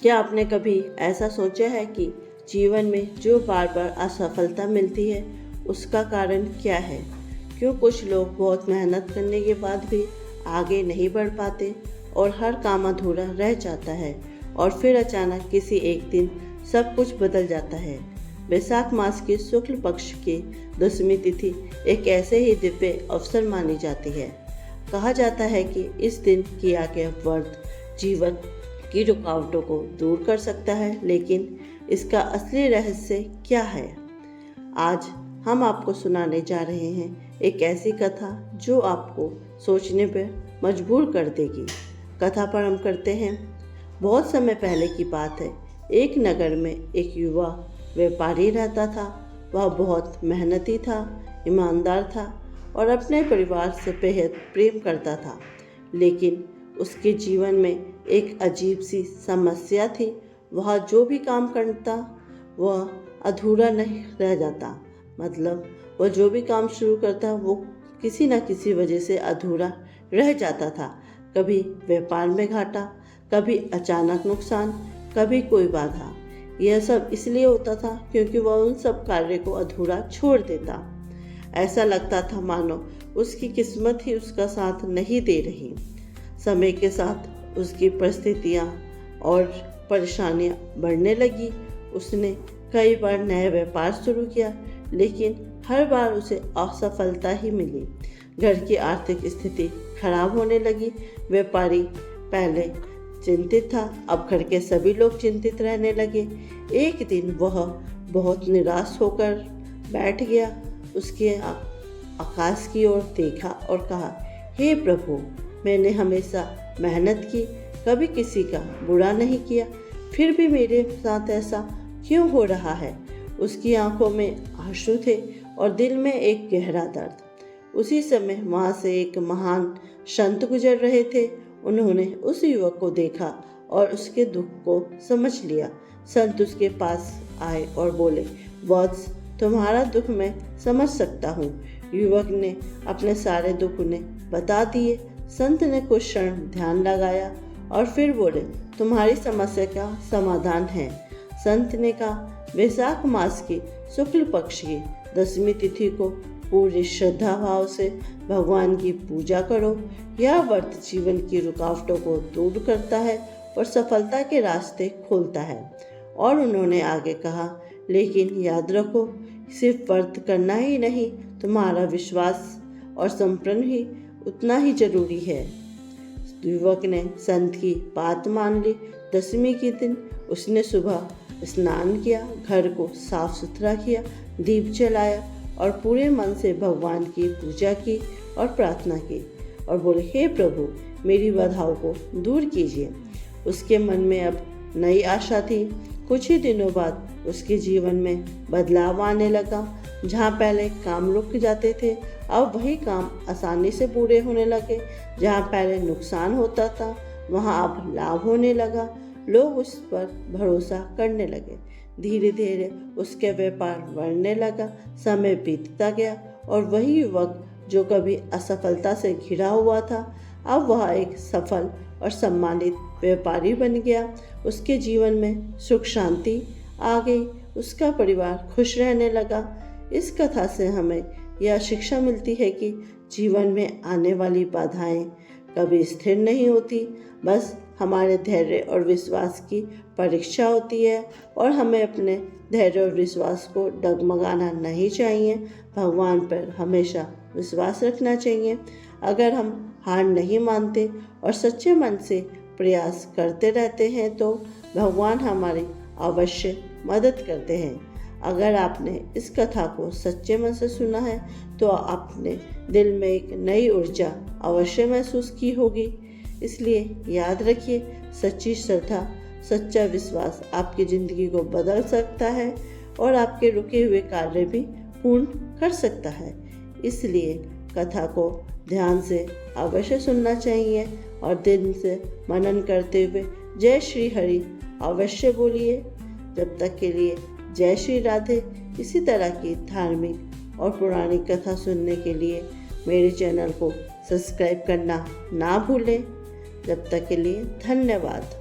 क्या आपने कभी ऐसा सोचा है कि जीवन में जो बार बार असफलता मिलती है उसका कारण क्या है? क्यों कुछ लोग बहुत मेहनत करने के बाद भी आगे नहीं बढ़ पाते और हर काम अधूरा रह जाता है और फिर अचानक किसी एक दिन सब कुछ बदल जाता है। वैशाख मास की शुक्ल पक्ष की 10वीं तिथि एक ऐसे ही दिव्य अवसर मानी जाती है। कहा जाता है कि इस दिन किया गया व्रत जीवन की रुकावटों को दूर कर सकता है, लेकिन इसका असली रहस्य क्या है? आज हम आपको सुनाने जा रहे हैं एक ऐसी कथा जो आपको सोचने पर मजबूर कर देगी। कथा प्रारंभ करते हैं। बहुत समय पहले की बात है। एक नगर में एक युवा व्यापारी रहता था। वह बहुत मेहनती था, ईमानदार था और अपने परिवार से बेहद प्रेम करता था। लेकिन उसके जीवन में एक अजीब सी समस्या थी। वह जो भी काम करता वह अधूरा नहीं रह जाता। मतलब वह जो भी काम शुरू करता वो किसी न किसी वजह से अधूरा रह जाता था। कभी व्यापार में घाटा, कभी अचानक नुकसान, कभी कोई बाधा। यह सब इसलिए होता था क्योंकि वह उन सब कार्य को अधूरा छोड़ देता। ऐसा लगता था मानो उसकी किस्मत ही उसका साथ नहीं दे रही। समय के साथ उसकी परिस्थितियाँ और परेशानियाँ बढ़ने लगी। उसने कई बार नया व्यापार शुरू किया, लेकिन हर बार उसे असफलता ही मिली। घर की आर्थिक स्थिति खराब होने लगी। व्यापारी पहले चिंतित था, अब घर के सभी लोग चिंतित रहने लगे। एक दिन वह बहुत निराश होकर बैठ गया। उसके आकाश की ओर देखा और कहा, हे प्रभु, मैंने हमेशा मेहनत की, कभी किसी का बुरा नहीं किया, फिर भी मेरे साथ ऐसा क्यों हो रहा है? उसकी आंखों में आंसू थे और दिल में एक गहरा दर्द। उसी समय वहाँ से एक महान संत गुजर रहे थे। उन्होंने उस युवक को देखा और उसके दुख को समझ लिया। संत उसके पास आए और बोले, वत्स, तुम्हारा दुख मैं समझ सकता हूँ। युवक ने अपने सारे दुख उन्हें बता दिए। संत ने कुछ क्षण ध्यान लगाया और फिर बोले, तुम्हारी समस्या का समाधान है। संत ने कहा, वैशाख मास की शुक्ल पक्ष की 10वीं तिथि को पूरी श्रद्धा भाव से भगवान की पूजा करो। यह व्रत जीवन की रुकावटों को दूर करता है और सफलता के रास्ते खोलता है। और उन्होंने आगे कहा, लेकिन याद रखो, सिर्फ व्रत करना ही नहीं, तुम्हारा विश्वास और समर्पण ही उतना ही जरूरी है। युवक ने संत की बात मान ली। 10वीं के दिन उसने सुबह स्नान किया, घर को साफ सुथरा किया, दीप जलाया और पूरे मन से भगवान की पूजा की और प्रार्थना की और बोले, हे प्रभु, मेरी बाधाओं को दूर कीजिए। उसके मन में अब नई आशा थी। कुछ ही दिनों बाद उसके जीवन में बदलाव आने लगा। जहाँ पहले काम रुक जाते थे, अब वही काम आसानी से पूरे होने लगे। जहाँ पहले नुकसान होता था, वहाँ अब लाभ होने लगा। लोग उस पर भरोसा करने लगे। धीरे धीरे उसके व्यापार बढ़ने लगा। समय बीतता गया और वही युवक जो कभी असफलता से घिरा हुआ था, अब वह एक सफल और सम्मानित व्यापारी बन गया। उसके जीवन में सुख शांति आ गई। उसका परिवार खुश रहने लगा। इस कथा से हमें यह शिक्षा मिलती है कि जीवन में आने वाली बाधाएं कभी स्थिर नहीं होती, बस हमारे धैर्य और विश्वास की परीक्षा होती है और हमें अपने धैर्य और विश्वास को डगमगाना नहीं चाहिए। भगवान पर हमेशा विश्वास रखना चाहिए। अगर हम हार नहीं मानते और सच्चे मन से प्रयास करते रहते हैं तो भगवान हमारी अवश्य मदद करते हैं। अगर आपने इस कथा को सच्चे मन से सुना है तो आपने दिल में एक नई ऊर्जा अवश्य महसूस की होगी। इसलिए याद रखिए, सच्ची श्रद्धा, सच्चा विश्वास आपकी ज़िंदगी को बदल सकता है और आपके रुके हुए कार्य भी पूर्ण कर सकता है। इसलिए कथा को ध्यान से अवश्य सुनना चाहिए और दिल से मनन करते हुए जय श्री हरि अवश्य बोलिए। जब तक के लिए जय श्री राधे। इसी तरह की धार्मिक और पौराणिक कथा सुनने के लिए मेरे चैनल को सब्सक्राइब करना ना भूलें। जब तक के लिए धन्यवाद।